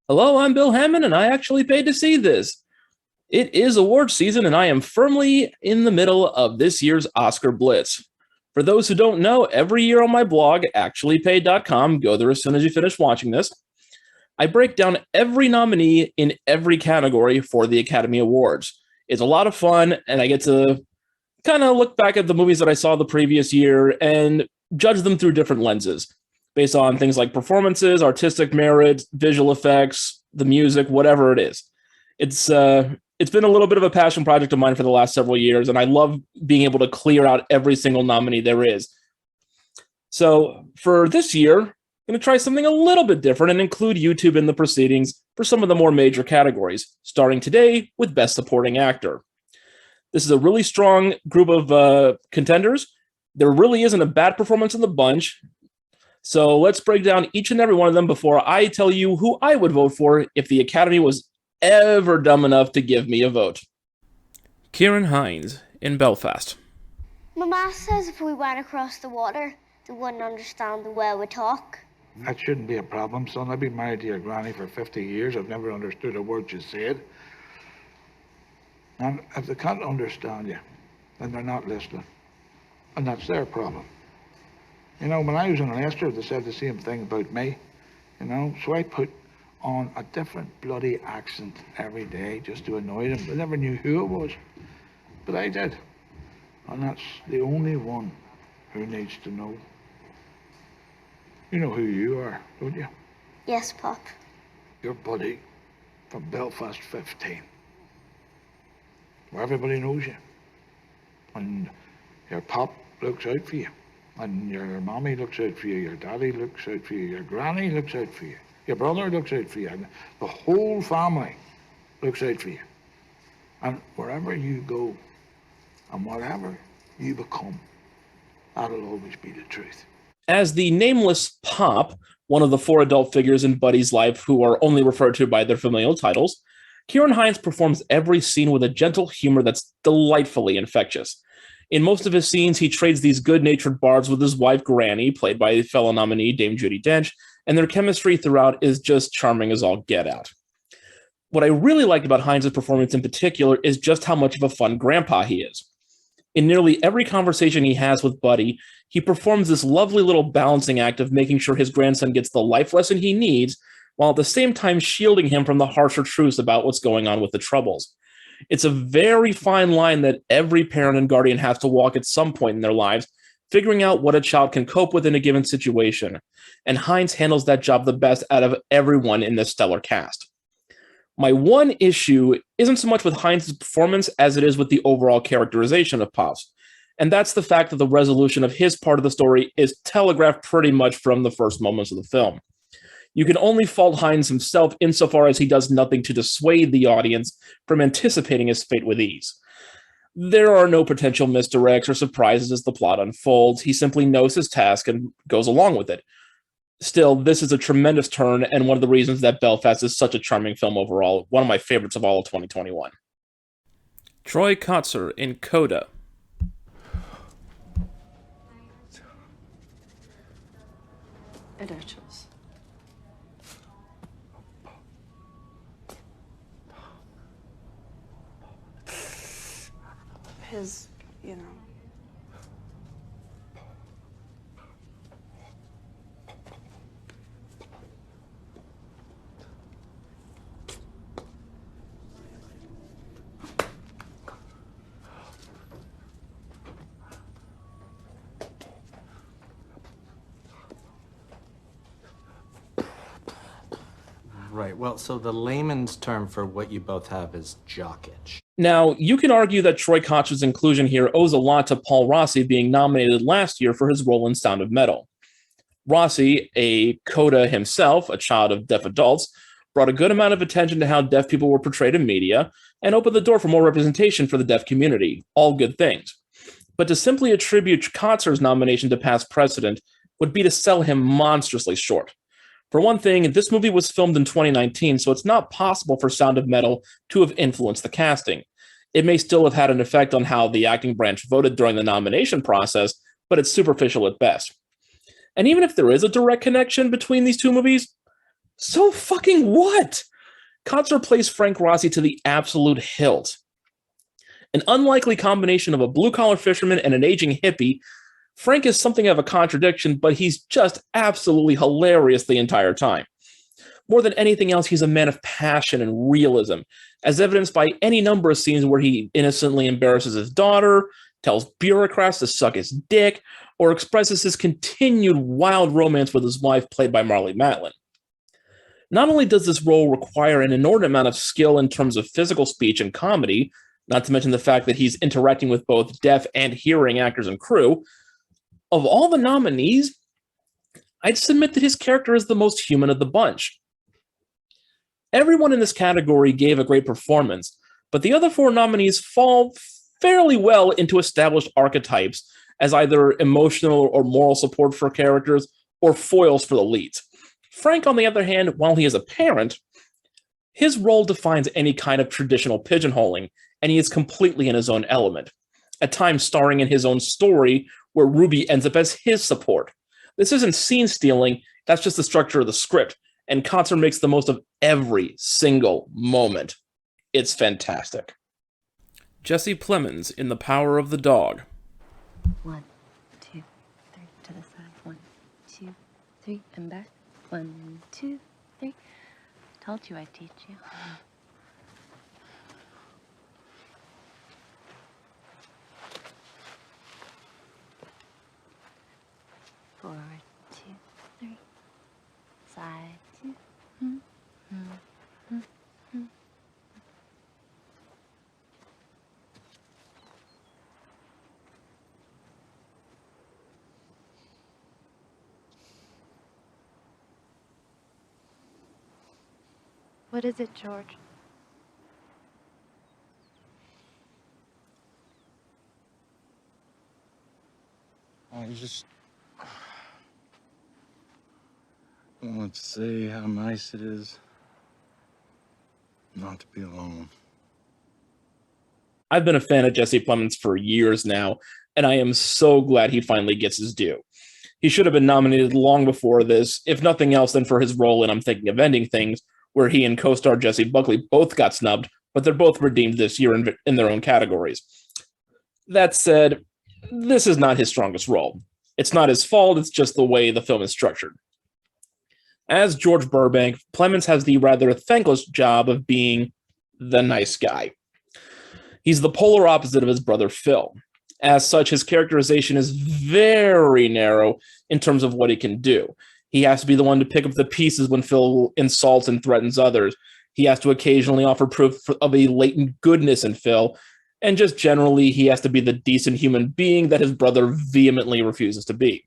Hello, I'm Bill Hammond, and I actually paid to see this. It is awards season, and I am firmly in the middle of this year's Oscar Blitz. For those who don't know, every year on my blog, actuallypaid.com, go there as soon as you finish watching this, I break down every nominee in every category for the Academy Awards. It's a lot of fun, and I get to kind of look back at the movies that I saw the previous year and judge them through different lenses based on things like performances, artistic merit, visual effects, the music, whatever it is. It's been a little bit of a passion project of mine for the last several years, and I love being able to clear out every single nominee there is. So for this year, I'm going to try something a little bit different and include YouTube in the proceedings for some of the more major categories, starting today with Best Supporting Actor. This is a really strong group of contenders. There really isn't a bad performance in the bunch. So let's break down each and every one of them before I tell you who I would vote for if the Academy was ever dumb enough to give me a vote. Kieron Hines in Belfast. My ma says if we went across the water, they wouldn't understand the way we talk. That shouldn't be a problem, son. I've been married to your granny for 50 years. I've never understood a word you said. And if they can't understand you, then they're not listening. And that's their problem. You know, when I was in Leicester, they said the same thing about me. You know, so I put on a different bloody accent every day just to annoy them. They never knew who it was. But I did. And that's the only one who needs to know. You know who you are, don't you? Yes, Pop. Your buddy from Belfast 15. Where everybody knows you. And your pop looks out for you. And your mommy looks out for you. Your daddy looks out for you. Your granny looks out for you. Your brother looks out for you. And the whole family looks out for you. And wherever you go and whatever you become, that'll always be the truth. As the nameless Pop, one of the four adult figures in Buddy's life who are only referred to by their familial titles, Kieron Hines performs every scene with a gentle humor that's delightfully infectious. In most of his scenes, he trades these good-natured barbs with his wife, Granny, played by fellow nominee Dame Judi Dench, and their chemistry throughout is just charming as all get out. What I really liked about Hines' performance in particular is just how much of a fun grandpa he is. In nearly every conversation he has with Buddy, he performs this lovely little balancing act of making sure his grandson gets the life lesson he needs, while at the same time shielding him from the harsher truths about what's going on with the Troubles. It's a very fine line that every parent and guardian has to walk at some point in their lives, figuring out what a child can cope with in a given situation. And Hines handles that job the best out of everyone in this stellar cast. My one issue isn't so much with Hines' performance as it is with the overall characterization of Pops. And that's the fact that the resolution of his part of the story is telegraphed pretty much from the first moments of the film. You can only fault Hines himself insofar as he does nothing to dissuade the audience from anticipating his fate with ease. There are no potential misdirects or surprises as the plot unfolds. He simply knows his task and goes along with it. Still, this is a tremendous turn and one of the reasons that Belfast is such a charming film overall, one of my favorites of all of 2021. Troy Kotsur in Coda. Editors. His, you know. Right, well, so the layman's term for what you both have is jock itch. Now, you can argue that Troy Kotsur's inclusion here owes a lot to Paul Rossi being nominated last year for his role in Sound of Metal. Rossi, a coda himself, a child of deaf adults, brought a good amount of attention to how deaf people were portrayed in media and opened the door for more representation for the deaf community. All good things. But to simply attribute Kotsur's nomination to past precedent would be to sell him monstrously short. For one thing, this movie was filmed in 2019, so it's not possible for Sound of Metal to have influenced the casting. It may still have had an effect on how the acting branch voted during the nomination process, but it's superficial at best. And even if there is a direct connection between these two movies, So fucking what? Kotzer plays Frank Rossi to the absolute hilt. An unlikely combination of a blue-collar fisherman and an aging hippie, Frank is something of a contradiction, but he's just absolutely hilarious the entire time. More than anything else, he's a man of passion and realism, as evidenced by any number of scenes where he innocently embarrasses his daughter, tells bureaucrats to suck his dick, or expresses his continued wild romance with his wife, played by Marlee Matlin. Not only does this role require an inordinate amount of skill in terms of physical speech and comedy, not to mention the fact that he's interacting with both deaf and hearing actors and crew, of all the nominees, I'd submit that his character is the most human of the bunch. Everyone in this category gave a great performance, but the other four nominees fall fairly well into established archetypes as either emotional or moral support for characters or foils for the leads. Frank, on the other hand, while he is a parent, his role defines any kind of traditional pigeonholing, and he is completely in his own element, at times starring in his own story where Ruby ends up as his support. This isn't scene stealing, that's just the structure of the script, and Kotzer makes the most of every single moment. It's fantastic. Jesse Plemons in The Power of the Dog. 1, 2, 3, to the side. 1, 2, 3, and back. 1, 2, 3. Told you I'd teach you. 4, 2, 3. Side 2. What is it, George? I just want to say how nice it is not to be alone. I've been a fan of Jesse Plemons for years now, and I am so glad he finally gets his due. He should have been nominated long before this, if nothing else than for his role in I'm Thinking of Ending Things, where he and co-star Jesse Buckley both got snubbed, but they're both redeemed this year in their own categories. That said, this is not his strongest role. It's not his fault, it's just the way the film is structured. As George Burbank, Plemons has the rather thankless job of being the nice guy. He's the polar opposite of his brother Phil. As such, his characterization is very narrow in terms of what he can do. He has to be the one to pick up the pieces when Phil insults and threatens others. He has to occasionally offer proof of a latent goodness in Phil, and just generally, he has to be the decent human being that his brother vehemently refuses to be.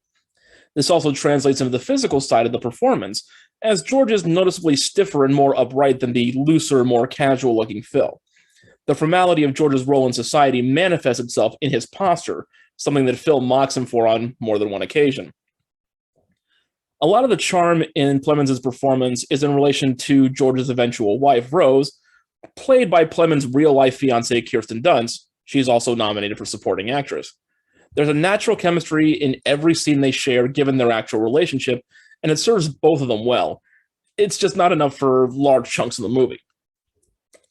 This also translates into the physical side of the performance, as George is noticeably stiffer and more upright than the looser, more casual-looking Phil. The formality of George's role in society manifests itself in his posture, something that Phil mocks him for on more than one occasion. A lot of the charm in Plemons' performance is in relation to George's eventual wife, Rose, played by Plemons' real-life fiancée, Kirsten Dunst. She's also nominated for supporting actress. There's a natural chemistry in every scene they share, given their actual relationship, and it serves both of them well. It's just not enough for large chunks of the movie.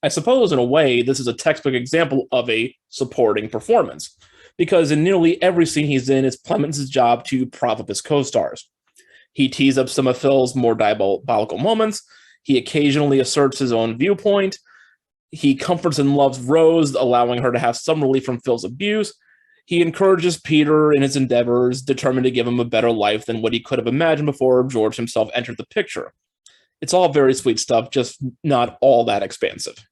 I suppose, in a way, this is a textbook example of a supporting performance, because in nearly every scene he's in, it's Plemons' job to prop up his co-stars. He tees up some of Phil's more diabolical moments. He occasionally asserts his own viewpoint. He comforts and loves Rose, allowing her to have some relief from Phil's abuse. He encourages Peter in his endeavors, determined to give him a better life than what he could have imagined before George himself entered the picture. It's all very sweet stuff, just not all that expansive.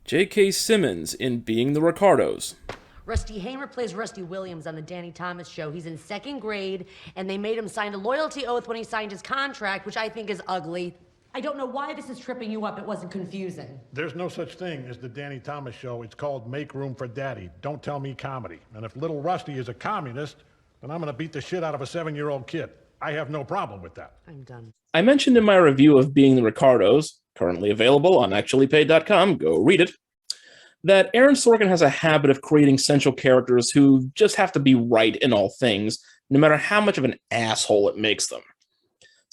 J.K. Simmons in Being the Ricardos. Rusty Hamer plays Rusty Williams on the Danny Thomas Show. He's in second grade, and they made him sign a loyalty oath when he signed his contract, which I think is ugly. I don't know why this is tripping you up. It wasn't confusing. There's no such thing as the Danny Thomas Show. It's called Make Room for Daddy. Don't tell me comedy. And if little Rusty is a communist, then I'm going to beat the shit out of a 7-year-old kid. I have no problem with that. I'm done. I mentioned in my review of Being the Ricardos, currently available on actuallypaid.com, go read it, that Aaron Sorkin has a habit of creating central characters who just have to be right in all things, no matter how much of an asshole it makes them.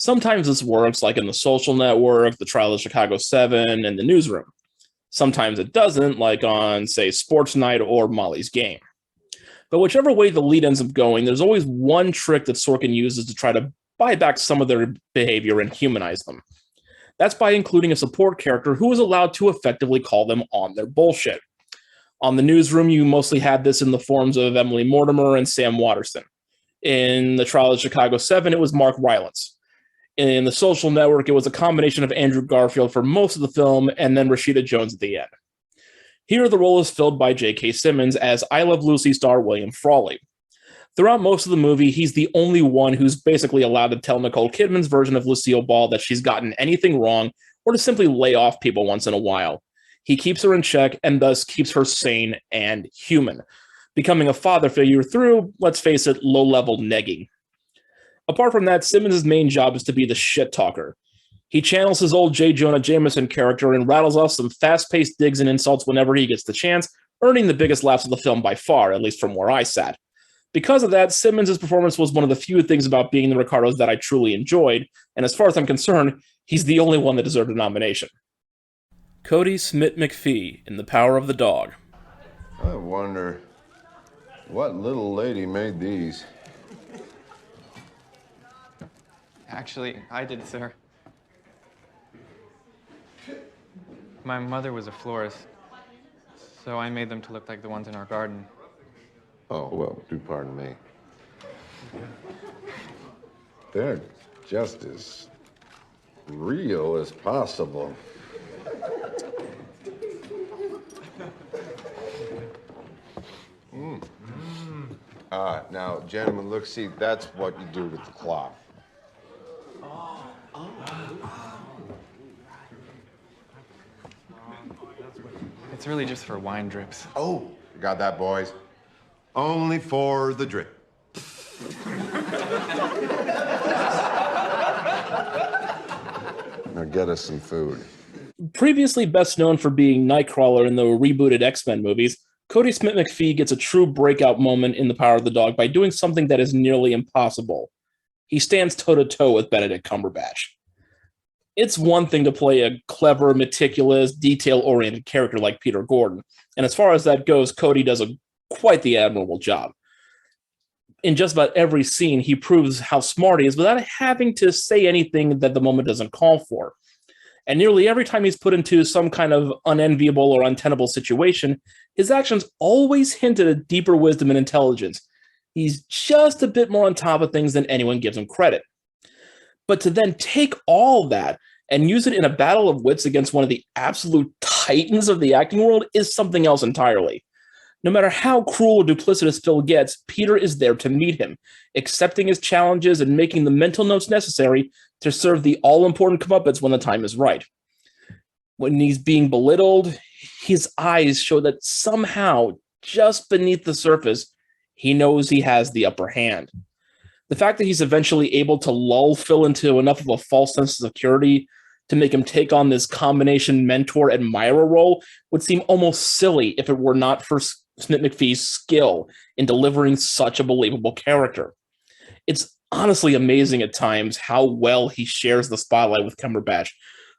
Sometimes this works, like in The Social Network, The Trial of Chicago 7, and The Newsroom. Sometimes it doesn't, like on, say, Sports Night or Molly's Game. But whichever way the lead ends up going, there's always one trick that Sorkin uses to try to buy back some of their behavior and humanize them. That's by including a support character who is allowed to effectively call them on their bullshit. On The Newsroom, you mostly had this in the forms of Emily Mortimer and Sam Waterston. In The Trial of Chicago 7, it was Mark Rylance. In The Social Network, it was a combination of Andrew Garfield for most of the film and then Rashida Jones at the end. Here, the role is filled by J.K. Simmons as I Love Lucy star William Frawley. Throughout most of the movie, he's the only one who's basically allowed to tell Nicole Kidman's version of Lucille Ball that she's gotten anything wrong or to simply lay off people once in a while. He keeps her in check and thus keeps her sane and human, becoming a father figure through, let's face it, low-level negging. Apart from that, Simmons' main job is to be the shit talker. He channels his old J. Jonah Jameson character and rattles off some fast-paced digs and insults whenever he gets the chance, earning the biggest laughs of the film by far, at least from where I sat. Because of that, Simmons' performance was one of the few things about Being the Ricardos that I truly enjoyed, and as far as I'm concerned, he's the only one that deserved a nomination. Cody Smith-McPhee in The Power of the Dog. I wonder what little lady made these. Actually, I did, sir. My mother was a florist, so I made them to look like the ones in our garden. Oh, well, do pardon me. They're just as real as possible. Now, gentlemen, look, see, that's what you do with the cloth. It's really just for wine drips. Oh, you got that, boys? Only for the drip. Now get us some food. Previously best known for being Nightcrawler in the rebooted X-Men movies, Cody Smith-McPhee gets a true breakout moment in The Power of the Dog by doing something that is nearly impossible. He stands toe-to-toe with Benedict Cumberbatch. It's one thing to play a clever, meticulous, detail-oriented character like Peter Gordon, and as far as that goes, Cody does quite the admirable job. In just about every scene, he proves how smart he is without having to say anything that the moment doesn't call for. And nearly every time he's put into some kind of unenviable or untenable situation, his actions always hint at a deeper wisdom and intelligence. He's just a bit more on top of things than anyone gives him credit. But to then take all that and use it in a battle of wits against one of the absolute titans of the acting world is something else entirely. No matter how cruel or duplicitous Phil gets, Peter is there to meet him, accepting his challenges and making the mental notes necessary to serve the all-important comeuppance when the time is right. When he's being belittled, his eyes show that somehow, just beneath the surface, he knows he has the upper hand. The fact that he's eventually able to lull Phil into enough of a false sense of security to make him take on this combination mentor-admirer role would seem almost silly if it were not for Smith-McPhee's skill in delivering such a believable character. It's honestly amazing at times how well he shares the spotlight with Cumberbatch,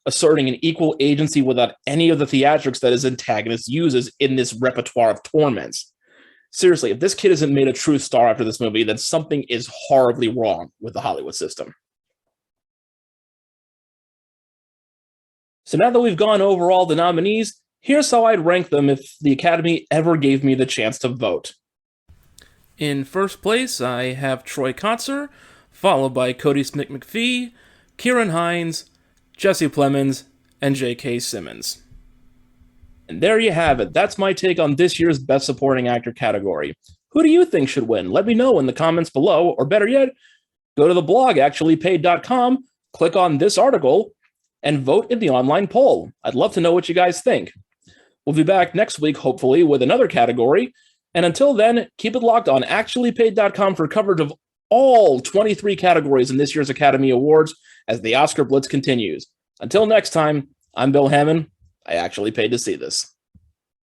asserting an equal agency without any of the theatrics that his antagonist uses in this repertoire of torments. Seriously, if this kid isn't made a true star after this movie, then something is horribly wrong with the Hollywood system. So now that we've gone over all the nominees, here's how I'd rank them if the Academy ever gave me the chance to vote. In first place, I have Troy Kotsur, followed by Cody Smith-McPhee, Kieron Hines, Jesse Plemons, and J.K. Simmons. And there you have it. That's my take on this year's Best Supporting Actor category. Who do you think should win? Let me know in the comments below, or better yet, go to the blog actuallypaid.com, click on this article, and vote in the online poll. I'd love to know what you guys think. We'll be back next week, hopefully, with another category. And until then, keep it locked on actuallypaid.com for coverage of all 23 categories in this year's Academy Awards as the Oscar Blitz continues. Until next time, I'm Bill Hammond. I actually paid to see this.